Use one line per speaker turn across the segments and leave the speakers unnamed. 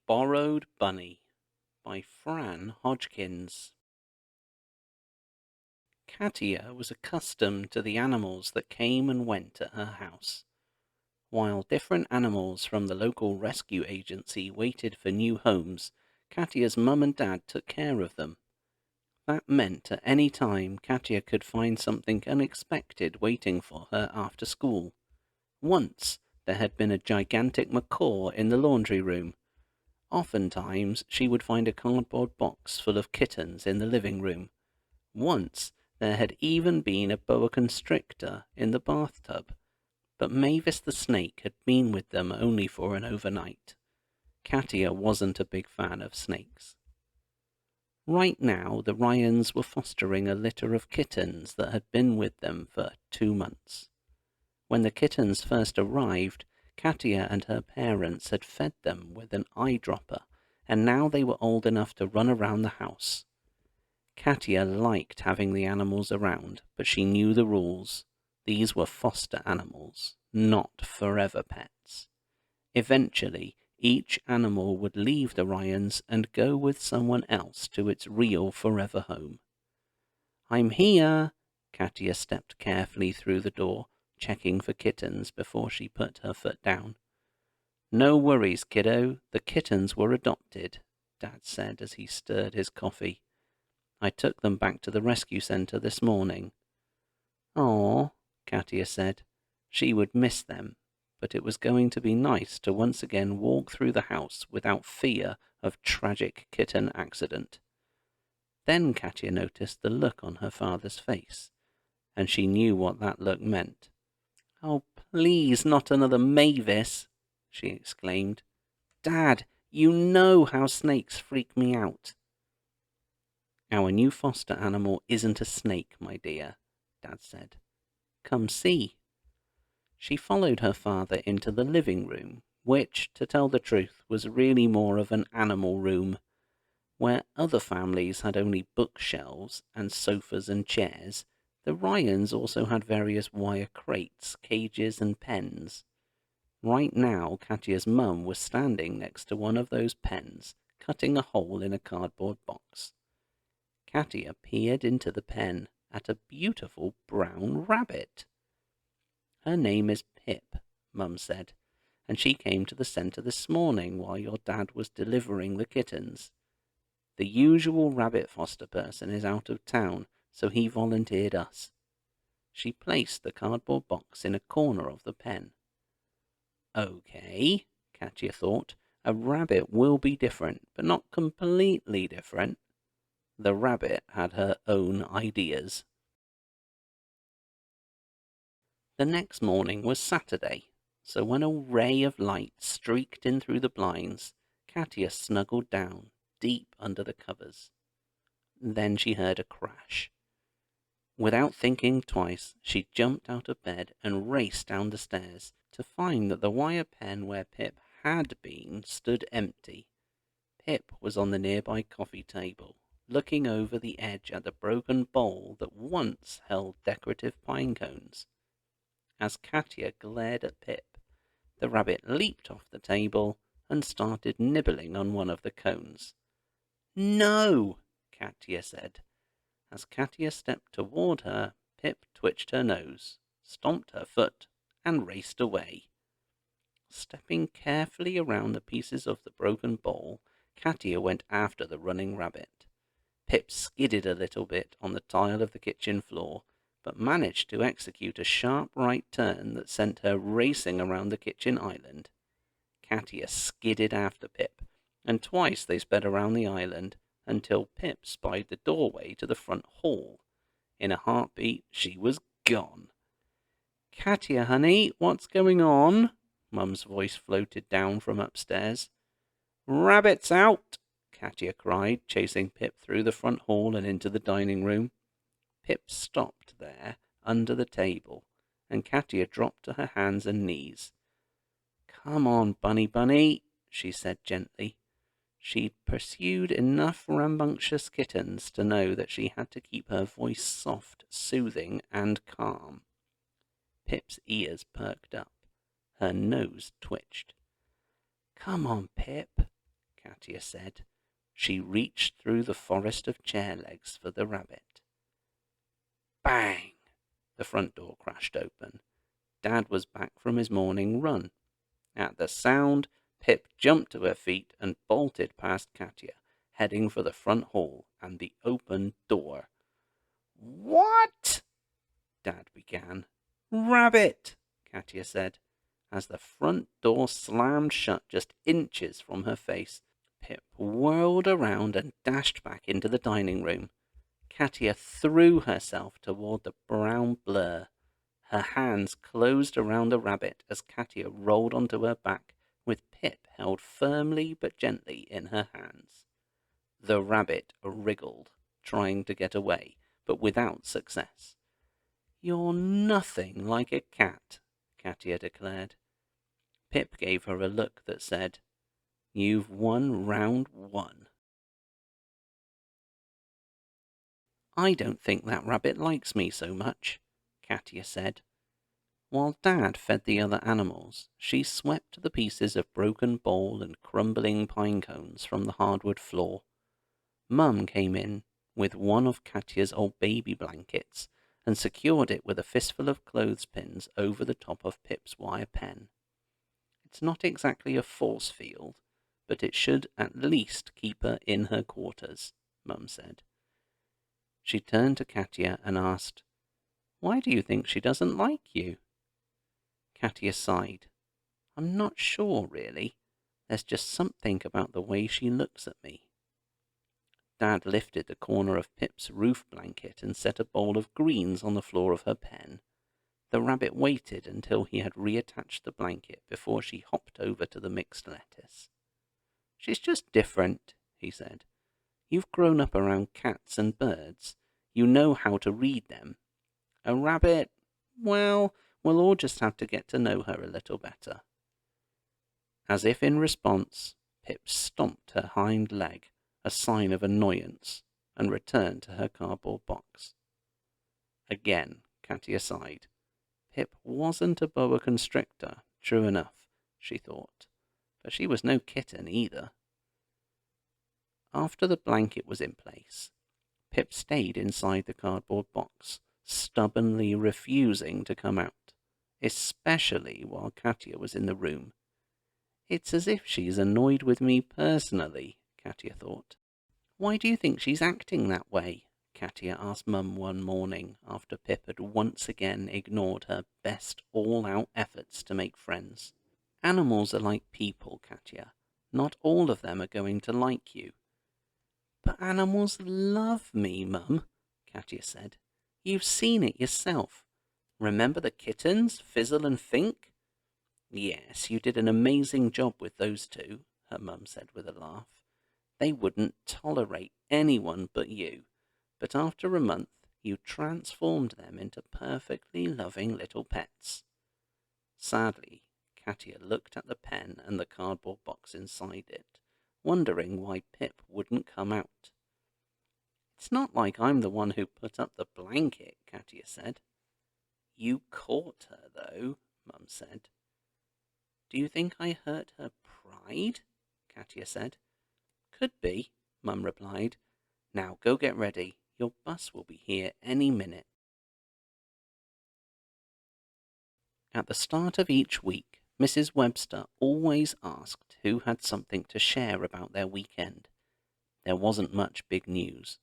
Borrowed Bunny by Fran Hodgkins. Katia was accustomed to the animals that came and went at her house. While different animals from the local rescue agency waited for new homes, Katia's mum and dad took care of them. That meant at any time Katia could find something unexpected waiting for her after school. Once there had been a gigantic macaw in the laundry room. Oftentimes she would find a cardboard box full of kittens in the living room. Once there had even been a boa constrictor in the bathtub, but Mavis the snake had been with them only for an overnight. Katia wasn't a big fan of snakes. Right now the Ryans were fostering a litter of kittens that had been with them for 2 months. When the kittens first arrived, Katia and her parents had fed them with an eyedropper, and now they were old enough to run around the house. Katia liked having the animals around, but she knew the rules. These were foster animals, not forever pets. Eventually, each animal would leave the Ryans and go with someone else to its real forever home. "I'm here," Katia stepped carefully through the door, checking for kittens before she put her foot down. "No worries, kiddo. The kittens were adopted," Dad said as he stirred his coffee. "I took them back to the rescue center this morning." "Aw," Katia said. She would miss them, but it was going to be nice to once again walk through the house without fear of tragic kitten accident. Then Katia noticed the look on her father's face, and she knew what that look meant. "Oh, please, not another Mavis," she exclaimed. "Dad, you know how snakes freak me out." "Our new foster animal isn't a snake, my dear," Dad said. "Come see." She followed her father into the living room, which, to tell the truth, was really more of an animal room. Where other families had only bookshelves and sofas and chairs, the Ryans also had various wire crates, cages, and pens. Right now, Katia's mum was standing next to one of those pens, cutting a hole in a cardboard box. Katia peered into the pen at a beautiful brown rabbit. "Her name is Pip," Mum said, "and she came to the centre this morning while your dad was delivering the kittens. The usual rabbit foster person is out of town, so he volunteered us." She placed the cardboard box in a corner of the pen. "Okay," Katia thought, "a rabbit will be different, but not completely different." The rabbit had her own ideas. The next morning was Saturday, so when a ray of light streaked in through the blinds, Katia snuggled down, deep under the covers. Then she heard a crash. Without thinking twice, she jumped out of bed and raced down the stairs to find that the wire pen where Pip had been stood empty. Pip was on the nearby coffee table, looking over the edge at the broken bowl that once held decorative pine cones. As Katia glared at Pip, the rabbit leaped off the table and started nibbling on one of the cones. "No!" Katia said. As Katia stepped toward her, Pip twitched her nose, stomped her foot, and raced away. Stepping carefully around the pieces of the broken bowl, Katia went after the running rabbit. Pip skidded a little bit on the tile of the kitchen floor, but managed to execute a sharp right turn that sent her racing around the kitchen island. Katia skidded after Pip, and twice they sped around the island until Pip spied the doorway to the front hall. In a heartbeat, she was gone. "Katia, honey, what's going on?" Mum's voice floated down from upstairs. "Rabbits out!" Katia cried, chasing Pip through the front hall and into the dining room. Pip stopped there, under the table, and Katia dropped to her hands and knees. "Come on, Bunny," she said gently. She'd pursued enough rambunctious kittens to know that she had to keep her voice soft, soothing, and calm. Pip's ears perked up. Her nose twitched. "Come on, Pip." Katia said. She reached through the forest of chair legs for the rabbit. Bang! The front door crashed open. Dad was back from his morning run. At the sound, Pip jumped to her feet and bolted past Katia, heading for the front hall and the open door. What? Dad began. Rabbit, Katia said. As the front door slammed shut just inches from her face, Pip whirled around and dashed back into the dining room. Katia threw herself toward the brown blur. Her hands closed around the rabbit as Katia rolled onto her back, with Pip held firmly but gently in her hands. The rabbit wriggled, trying to get away, but without success. You're nothing like a cat, Katia declared. Pip gave her a look that said, You've won round 1. I don't think that rabbit likes me so much, Katia said. While Dad fed the other animals, she swept the pieces of broken bowl and crumbling pine cones from the hardwood floor. Mum came in with one of Katia's old baby blankets and secured it with a fistful of clothespins over the top of Pip's wire pen. It's not exactly a force field, but it should at least keep her in her quarters, Mum said. She turned to Katia and asked, Why do you think she doesn't like you? Katia sighed. I'm not sure, really. There's just something about the way she looks at me. Dad lifted the corner of Pip's roof blanket and set a bowl of greens on the floor of her pen. The rabbit waited until he had reattached the blanket before she hopped over to the mixed lettuce. She's just different, he said. You've grown up around cats and birds. You know how to read them. A rabbit, well, we'll all just have to get to know her a little better. As if in response, Pip stomped her hind leg, a sign of annoyance, and returned to her cardboard box. Again, Katia sighed. Pip wasn't a boa constrictor, true enough, she thought, but she was no kitten either. After the blanket was in place, Pip stayed inside the cardboard box, stubbornly refusing to come out, especially while Katia was in the room. It's as if she's annoyed with me personally, Katia thought. Why do you think she's acting that way? Katia asked Mum one morning after Pip had once again ignored her best all-out efforts to make friends. Animals are like people, Katia. Not all of them are going to like you. But animals love me, Mum, Katia said. You've seen it yourself. Remember the kittens, Fizzle and Fink? Yes, you did an amazing job with those two, her mum said with a laugh. They wouldn't tolerate anyone but you, but after a month you transformed them into perfectly loving little pets. Sadly, Katia looked at the pen and the cardboard box inside it, wondering why Pip wouldn't come out. It's not like I'm the one who put up the blanket, Katia said. You caught her, though, Mum said. Do you think I hurt her pride? Katia said. Could be, Mum replied. Now go get ready. Your bus will be here any minute. At the start of each week, Mrs. Webster always asked who had something to share about their weekend. There wasn't much big news.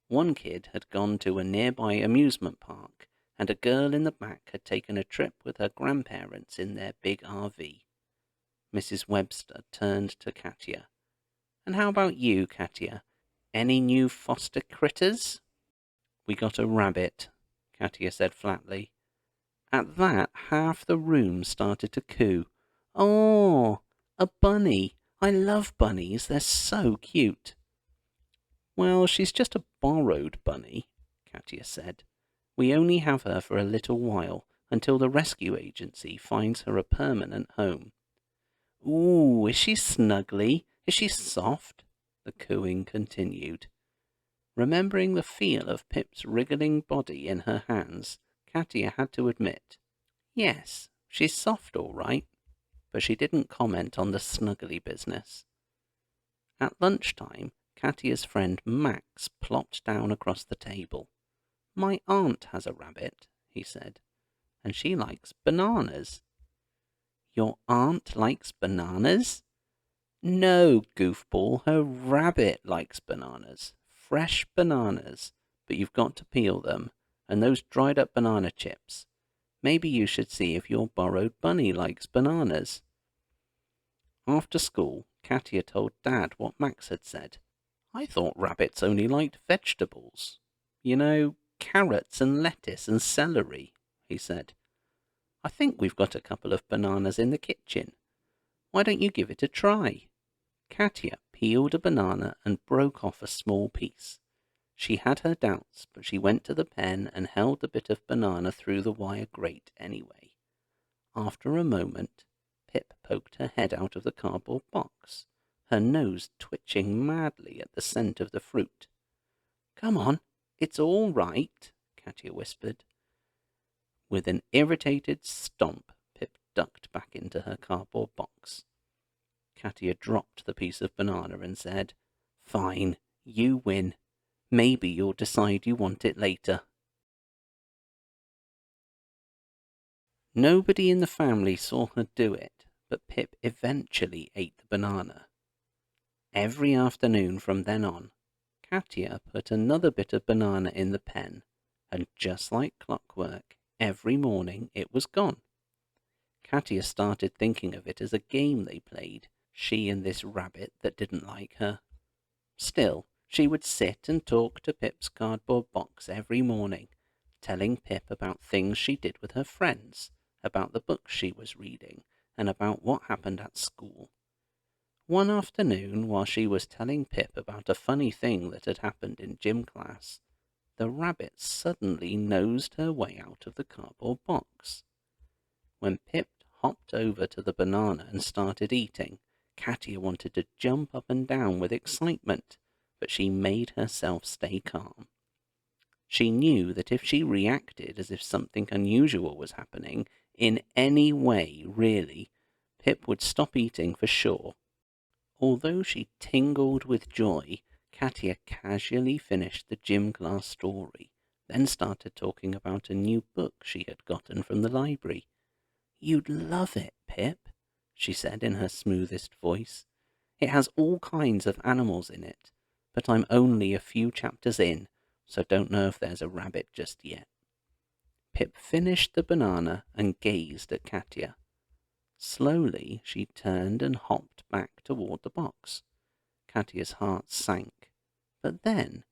One kid had gone to a nearby amusement park, and a girl in the back had taken a trip with her grandparents in their big RV. Mrs. Webster turned to Katia. And how about you, Katia? Any new foster critters? We got a rabbit, Katia said flatly. At that, half the room started to coo. Oh, a bunny. I love bunnies. They're so cute. Well, she's just a borrowed bunny, Katia said. We only have her for a little while, until the rescue agency finds her a permanent home. Ooh, is she snuggly? Is she soft? The cooing continued. Remembering the feel of Pip's wriggling body in her hands, Katia had to admit, yes, she's soft all right, but she didn't comment on the snuggly business. At lunchtime, Katia's friend Max plopped down across the table. "My aunt has a rabbit," he said, "and she likes bananas." "Your aunt likes bananas?" "No, goofball, her rabbit likes bananas. Fresh bananas, but you've got to peel them, and those dried up banana chips. Maybe you should see if your borrowed bunny likes bananas." After school, Katia told Dad what Max had said. "I thought rabbits only liked vegetables. You know, carrots and lettuce and celery," he said. "I think we've got a couple of bananas in the kitchen. Why don't you give it a try?" Katia peeled a banana and broke off a small piece. She had her doubts, but she went to the pen and held the bit of banana through the wire grate anyway. After a moment, Pip poked her head out of the cardboard box, her nose twitching madly at the scent of the fruit. "Come on, it's all right," Katia whispered. With an irritated stomp, Pip ducked back into her cardboard box. Katia dropped the piece of banana and said, "Fine, you win. Maybe you'll decide you want it later." Nobody in the family saw her do it, but Pip eventually ate the banana. Every afternoon from then on, Katia put another bit of banana in the pen, and just like clockwork, every morning it was gone. Katia started thinking of it as a game they played, she and this rabbit that didn't like her. Still, she would sit and talk to Pip's cardboard box every morning, telling Pip about things she did with her friends, about the books she was reading, and about what happened at school. One afternoon, while she was telling Pip about a funny thing that had happened in gym class, the rabbit suddenly nosed her way out of the cardboard box. When Pip hopped over to the banana and started eating, Katia wanted to jump up and down with excitement, but she made herself stay calm. She knew that if she reacted as if something unusual was happening, in any way really, Pip would stop eating for sure. Although she tingled with joy, Katia casually finished the gym class story, then started talking about a new book she had gotten from the library. "You'd love it, Pip," she said in her smoothest voice. "It has all kinds of animals in it, but I'm only a few chapters in, so don't know if there's a rabbit just yet." Pip finished the banana and gazed at Katia. Slowly she turned and hopped back toward the box. Katia's heart sank, but then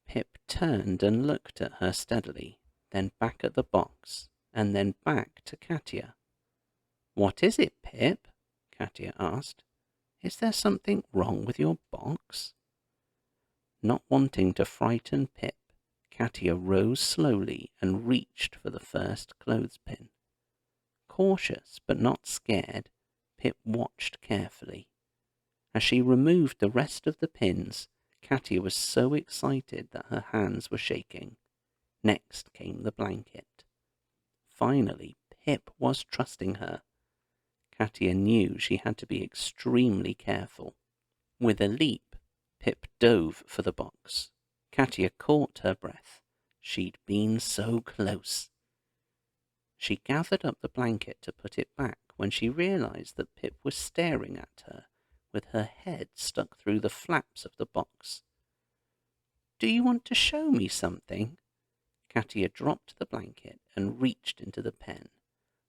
Pip turned and looked at her steadily, then back at the box, and then back to Katia. "What is it, Pip?" Katia asked. "Is there something wrong with your box?" Not wanting to frighten Pip, Katia rose slowly and reached for the first clothespin. Cautious but not scared, Pip watched carefully. As she removed the rest of the pins, Katia was so excited that her hands were shaking. Next came the blanket. Finally, Pip was trusting her. Katia knew she had to be extremely careful. With a leap, Pip dove for the box. Katia caught her breath. She'd been so close. She gathered up the blanket to put it back when she realized that Pip was staring at her, with her head stuck through the flaps of the box. "Do you want to show me something?" Katia dropped the blanket and reached into the pen.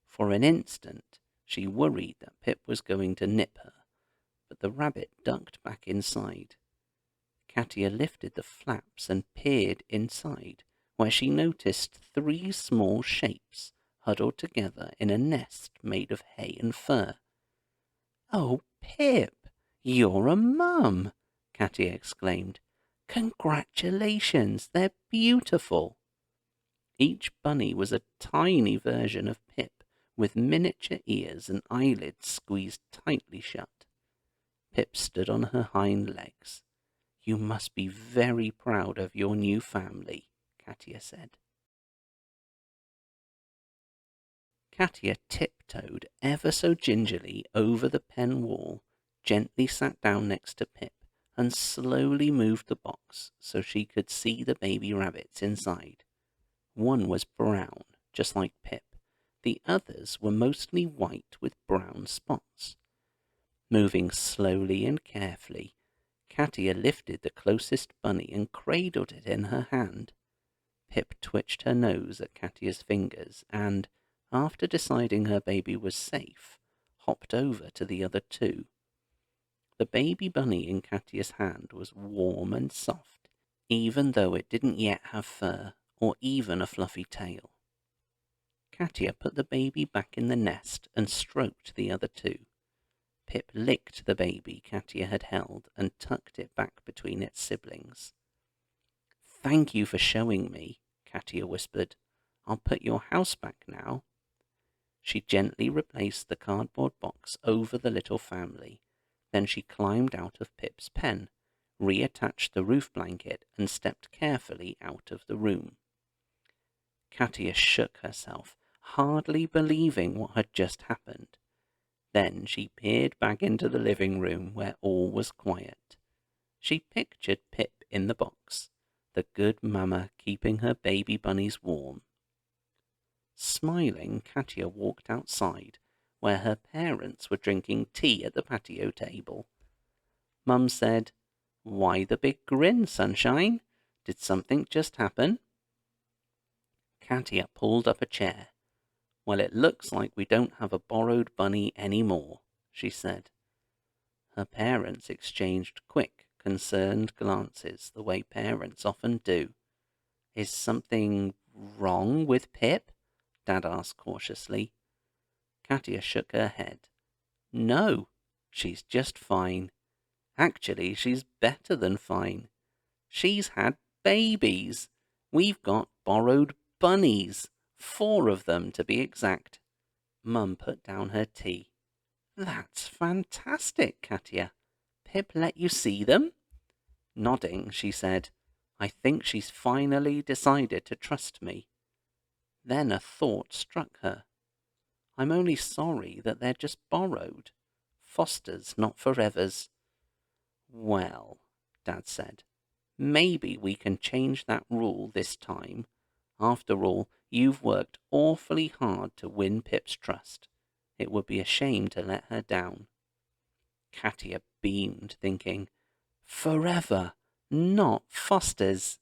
For an instant, she worried that Pip was going to nip her, but the rabbit ducked back inside. Katia lifted the flaps and peered inside, where she noticed 3 small shapes huddled together in a nest made of hay and fur. "Oh, Pip, you're a mum!" Katia exclaimed. "Congratulations, they're beautiful!" Each bunny was a tiny version of Pip, with miniature ears and eyelids squeezed tightly shut. Pip stood on her hind legs. "You must be very proud of your new family," Katia said. Katia tiptoed ever so gingerly over the pen wall, gently sat down next to Pip, and slowly moved the box so she could see the baby rabbits inside. One was brown, just like Pip. The others were mostly white with brown spots. Moving slowly and carefully, Katia lifted the closest bunny and cradled it in her hand. Pip twitched her nose at Katia's fingers and, after deciding her baby was safe, hopped over to the other two. The baby bunny in Katia's hand was warm and soft, even though it didn't yet have fur or even a fluffy tail. Katia put the baby back in the nest and stroked the other two. Pip licked the baby Katia had held and tucked it back between its siblings. "Thank you for showing me," Katia whispered. "I'll put your house back now." She gently replaced the cardboard box over the little family. Then she climbed out of Pip's pen, reattached the roof blanket, and stepped carefully out of the room. Katia shook herself, hardly believing what had just happened. Then she peered back into the living room where all was quiet. She pictured Pip in the box, the good mamma keeping her baby bunnies warm. Smiling, Katia walked outside, where her parents were drinking tea at the patio table. Mum said, "Why the big grin, sunshine? Did something just happen?" Katia pulled up a chair. "Well, it looks like we don't have a borrowed bunny anymore," she said. Her parents exchanged quick, concerned glances, the way parents often do. "Is something wrong with Pip?" Dad asked cautiously. Katia shook her head. "No, she's just fine. Actually, she's better than fine. She's had babies. We've got borrowed bunnies. 4 of them, to be exact." Mum put down her tea. "That's fantastic, Katia. Pip let you see them?" Nodding, she said, "I think she's finally decided to trust me." Then a thought struck her. "I'm only sorry that they're just borrowed. Fosters, not forevers." "Well," Dad said, "maybe we can change that rule this time. After all, you've worked awfully hard to win Pip's trust. It would be a shame to let her down." Katia beamed, thinking, "Forever, not Fosters."